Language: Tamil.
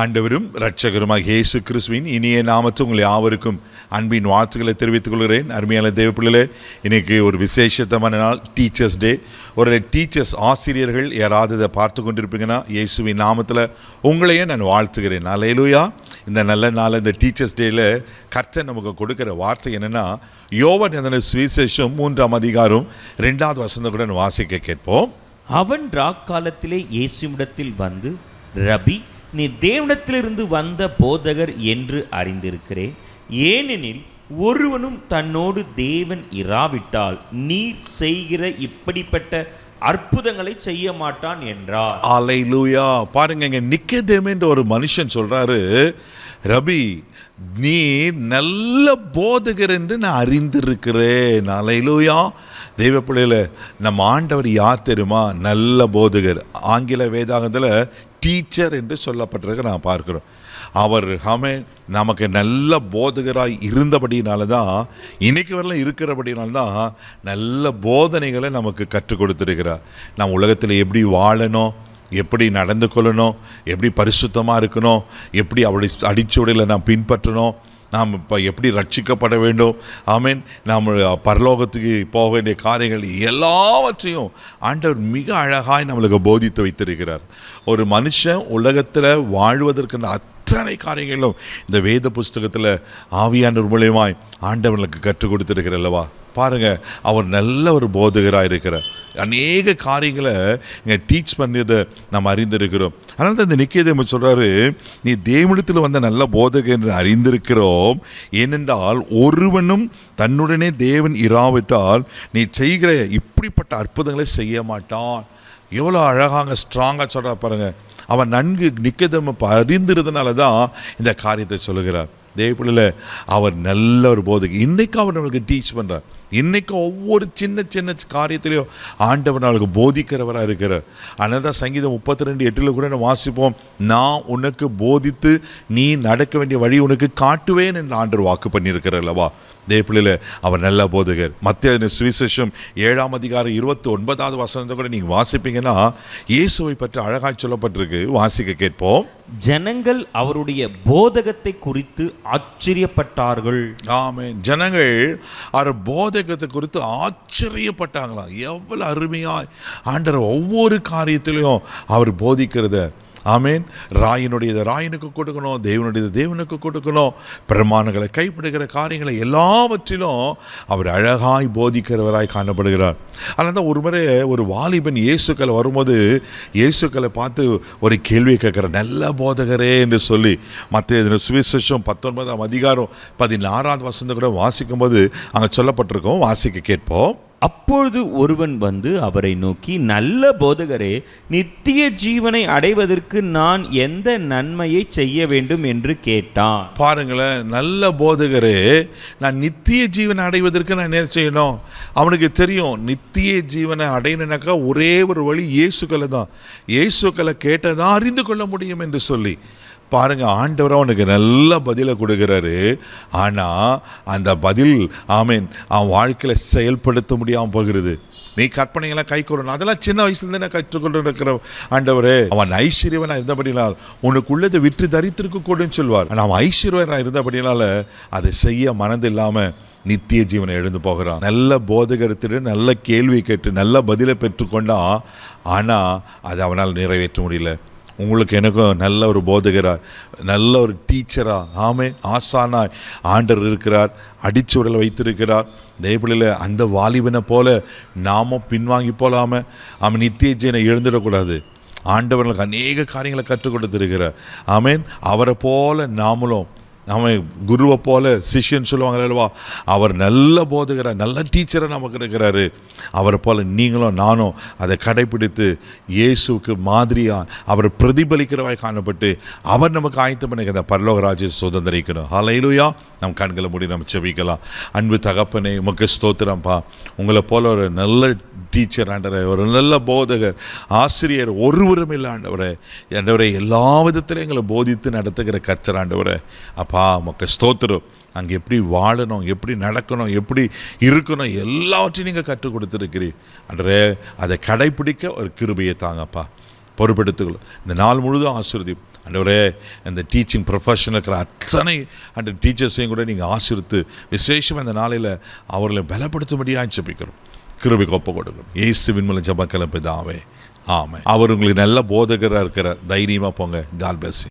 ஆண்டவரும் இரட்சகருமாகிய இயேசு கிறிஸ்துவின் இனிய நாமத்தில் உங்கள் யாவருக்கும் அன்பின் வாழ்த்துக்களை தெரிவித்துக் கொள்கிறேன். அருமையான தேவப்பிள்ளைகளே, இன்னைக்கு ஒரு விசேஷமான நாள், டீச்சர்ஸ் டே. ஒரு டீச்சர்ஸ் ஆசிரியர்கள் யாராவது இதை பார்த்து கொண்டிருப்பீங்கன்னா இயேசுவின் நாமத்தில் உங்களையே நான் வாழ்த்துகிறேன். அல்லேலூயா. இந்த நல்ல நாள், இந்த டீச்சர்ஸ் டேயில் கர்த்தர் நமக்கு கொடுக்குற வார்த்தை என்னென்னா, யோவான் எழுதின சுவிசேஷம் 3ஆம் அதிகாரம் 2வது வசனத்துடன் வாசிக்க கேட்போம். அவன் ராக்காலத்திலே இயேசுவிடத்தில் வந்து, ரபி, நீ தேவனிடத்திலிருந்து வந்த போதகர் என்று அறிந்திருக்கிறேன். ஏனெனில் ஒருவனும் தன்னோடு தேவன் இராவிட்டால் நீர் செய்கிற இப்படிப்பட்ட அற்புதங்களை செய்ய மாட்டான் என்றார். அல்லேலூயா. பாருங்க, இங்க நிக்கதேமு என்ற ஒரு மனுஷன் சொல்றாரு, ரபி, நீ நல்ல போதகர் என்று நான் அறிந்திருக்கிறேன். அல்லேலூயா. தெய்வ பிள்ளையில நம்ம ஆண்டவர் யார் தெரியுமா? நல்ல போதகர். ஆங்கில வேதாகத்தில் டீச்சர் என்று சொல்லப்பட்டிருக்க நான் பார்க்கிறோம். அவர் நமக்கு நல்ல போதகராய் இருந்தபடினால தான், இன்னைக்கு வரலாம் இருக்கிறபடினால்தான் நல்ல போதனைகளை நமக்கு கற்றுக் கொடுத்துருக்கிறார். நம்ம உலகத்தில் எப்படி வாழணும், எப்படி நடந்து கொள்ளணும், எப்படி பரிசுத்தமாக இருக்கணும், எப்படி அவருடைய அடிச்சுவடையில் நாம் பின்பற்றணும், நாம் இப்போ எப்படி ரட்சிக்கப்பட வேண்டும், ஆமீன், நாம் பரலோகத்துக்கு போக வேண்டிய காரியங்கள் எல்லாவற்றையும் ஆண்டவர் மிக அழகாய் நம்மளுக்கு போதித்து வைத்திருக்கிறார். ஒரு மனுஷன் உலகத்தில் வாழ்வதற்கு அத்தனை காரியங்களும் இந்த வேத புஸ்தகத்தில் ஆவியானவர் மூலியமாய் ஆண்டவர்களுக்கு கற்றுக் கொடுத்துருக்கிற அல்லவா. பாருங்க, அவர் நல்ல ஒரு போதகராக இருக்கிறார். அநேக காரியங்களை இங்கே டீச் பண்ணியதை நம்ம அறிந்திருக்கிறோம். அதனால தான் இந்த நிக்கதேமு சொல்கிறாரு, நீ தேவனிடத்தில் வந்த நல்ல போதகர் என்று அறிந்திருக்கிறோம். ஏனென்றால் ஒருவனும் தன்னுடனே தேவன் இராவிட்டால் நீ செய்கிற இப்படிப்பட்ட அற்புதங்களை செய்ய மாட்டான். எவ்வளோ அழகாக ஸ்ட்ராங்காக சொல்கிறா பாருங்க. அவன் நன்கு நிக்கதேமு அறிந்திருந்தனால தான் இந்த காரியத்தை சொல்லுகிறார். தேவப்பிள்ளையில் அவர் நல்ல ஒரு போதகர். இன்றைக்கு அவர் நம்மளுக்கு டீச் பண்ணுறார். இன்றைக்கு ஒவ்வொரு சின்ன சின்ன காரியத்திலையும் ஆண்டவர் நம்மளுக்கு போதிக்கிறவராக இருக்கிறார். அதனால தான் சங்கீதம் 32:8 கூட நம்ம வாசிப்போம், நான் உனக்கு போதித்து நீ நடக்க வேண்டிய வழி உனக்கு காட்டுவேன் என்று ஆண்டவர் வாக்கு பண்ணியிருக்கிறார் அல்லவா. தேவப்பிள்ளையில் அவர் நல்ல போதகர். மத்தேயு சுவிசேஷம் 7ஆம் அதிகாரம் 29வது வசனத்தை கூட நீங்கள் வாசிப்பீங்கன்னா இயேசுவை பற்றி அழகாய் சொல்லப்பட்டிருக்கு. வாசிக்க கேட்போம். ஜனங்கள் அவருடைய போதகத்தை குறித்து ஆச்சரியப்பட்டார்கள். ஆமென். ஜனங்கள் அவர் போதகத்தை குறித்து ஆச்சரியப்பட்டாங்களாம். எவ்வளவு அருமையாய் ஆண்டவர் ஒவ்வொரு காரியத்திலையும் அவர் போதிக்கிறத. ஆமேன். ராயினுடையதை ராயனுக்கு கொடுக்கணும், தேவனுடையது தேவனுக்கு கொடுக்கணும், பிரமாணங்களை கைப்பிடுகிற காரியங்களை எல்லாவற்றிலும் அவர் அழகாய் போதிக்கிறவராய் காணப்படுகிறார். அதனால தான் ஒரு முறை ஒரு வாலிபன் இயேசுக்களை வரும்போது இயேசுக்களை பார்த்து ஒரு கேள்வியை கேட்குற, நல்ல போதகரே என்று சொல்லி. மற்ற சுவிசேஷம் 19ஆம் அதிகாரம் 16வது வசனத்தை கூட வாசிக்கும்போது அங்கே சொல்லப்பட்டிருக்கோம். வாசிக்க கேட்போம். அப்பொழுது ஒருவன் வந்து அவரை நோக்கி, நல்ல போதகரே, நித்திய ஜீவனை அடைவதற்கு நான் எந்த நன்மையை செய்ய வேண்டும் என்று கேட்டான். பாருங்களேன், நல்ல போதகரே, நான் நித்திய ஜீவனை அடைவதற்கு நான் என்ன செய்யணும்? அவனுக்கு தெரியும், நித்திய ஜீவனை அடையணுனாக்கா ஒரே ஒரு வழி இயேசுக்களை தான். இயேசுக்களை கேட்டதான் அறிந்து கொள்ள முடியும் என்று சொல்லி. பாருங்க, ஆண்டவர் அவனுக்கு நல்ல பதிலை கொடுக்குறாரு. ஆனால் அந்த பதில் ஆமீன் அவன் வாழ்க்கையில் செயல்படுத்த முடியாமல் போகிறது. நீ கற்பனைகளாம் கை கொள்ளணும், அதெல்லாம் சின்ன வயசுலேருந்து நான் கற்றுக்கொண்டு இருக்கிற ஆண்டவரே. அவன் ஐஸ்வர்யவனாக இருந்தபடினால் உனக்கு உள்ளதை விற்று தரித்திருக்க கூடன்னு சொல்வார். ஆனால் அவன் ஐஸ்வர்யவனாக இருந்தபடினால அதை செய்ய மனது இல்லாமல் நித்திய ஜீவனை எழுந்து போகிறான். நல்ல போதகரத்திட்டு நல்ல கேள்வி கேட்டு நல்ல பதிலை பெற்றுக்கொண்டான். ஆனால் அதை அவனால் நிறைவேற்ற முடியல. உங்களுக்கு எனக்கும் நல்ல ஒரு போதகராக, நல்ல ஒரு டீச்சராக, ஆமென், ஆசானாய் ஆண்டவர் இருக்கிறார். அடிச்சுடலை வைத்திருக்கிறார். தேவப்பிள்ளையில் அந்த வாலிபனை போல நாமும் பின்வாங்கி போகலாமல் அவன் நித்திய ஜீவனை எழுந்துடக்கூடாது. ஆண்டவர்களுக்கு அநேக காரியங்களை கற்றுக் கொடுத்துருக்கிறார். ஆமென். அவரை போல நாமளும், நம்ம குருவை போல சிஷ்யன்னு சொல்லுவாங்க அல்லவா, அவர் நல்ல போதகராக நல்ல டீச்சராக நமக்கு இருக்கிறாரு. அவரை போல் நீங்களும் நானும் அதை கடைப்பிடித்து இயேசுக்கு மாதிரியாக அவர் பிரதிபலிக்கிறவாய் காணப்பட்டு அவர் நமக்கு ஆயத்தம் பண்ணி அந்த பரலோக ராஜ்யத்தை சுதந்திரிக்கணும். ஹல்லேலூயா. நம் கண்களை மூடி நம்ம செபிக்கலாம். அன்பு தகப்பனே, உமக்கு ஸ்தோத்திரம்ப்பா. உங்களை போல ஒரு நல்ல டீச்சர் ஆண்டவரே, ஒரு நல்ல போதகர் ஆசிரியர் ஒருவரும் இல்லை ஆண்டவரே. ஆண்டவரே, எல்லா விதத்திலும் எங்களை போதித்து நடத்துகிற கர்த்தர் ஆண்டவரே. அப்பா, உமக்கு ஸ்தோத்திரம். அங்கே எப்படி வாழணும், எப்படி நடக்கணும், எப்படி இருக்கணும், எல்லாவற்றையும் நீங்கள் கற்றுக் கொடுத்துருக்கிறீர் ஆண்டவரே. அதை கடைப்பிடிக்க ஒரு கிருபையை தாங்கப்பா. பொறுப்பெடுத்துக்கொள்ளும். இந்த நாள் முழுதும் ஆசீர்வதி ஆண்டவரே. இந்த டீச்சிங் ப்ரொஃபஷனில் இருக்கிற அத்தனை அந்த டீச்சர்ஸையும் கூட நீங்கள் ஆசீர்வித்து விசேஷமாக இந்த நாளில் அவர்களை பலப்படுத்தும்படியாக ஜெபிக்கிறோம். கிருபைக்கு ஒப்பு கொடுக்கணும். இயேசுவின் மூலம் ஜெபக்கல பிதாவே, ஆமென். அவர் உங்களுக்கு நல்ல போதகராக இருக்கிறார். தைரியமாக போங்க. God bless you.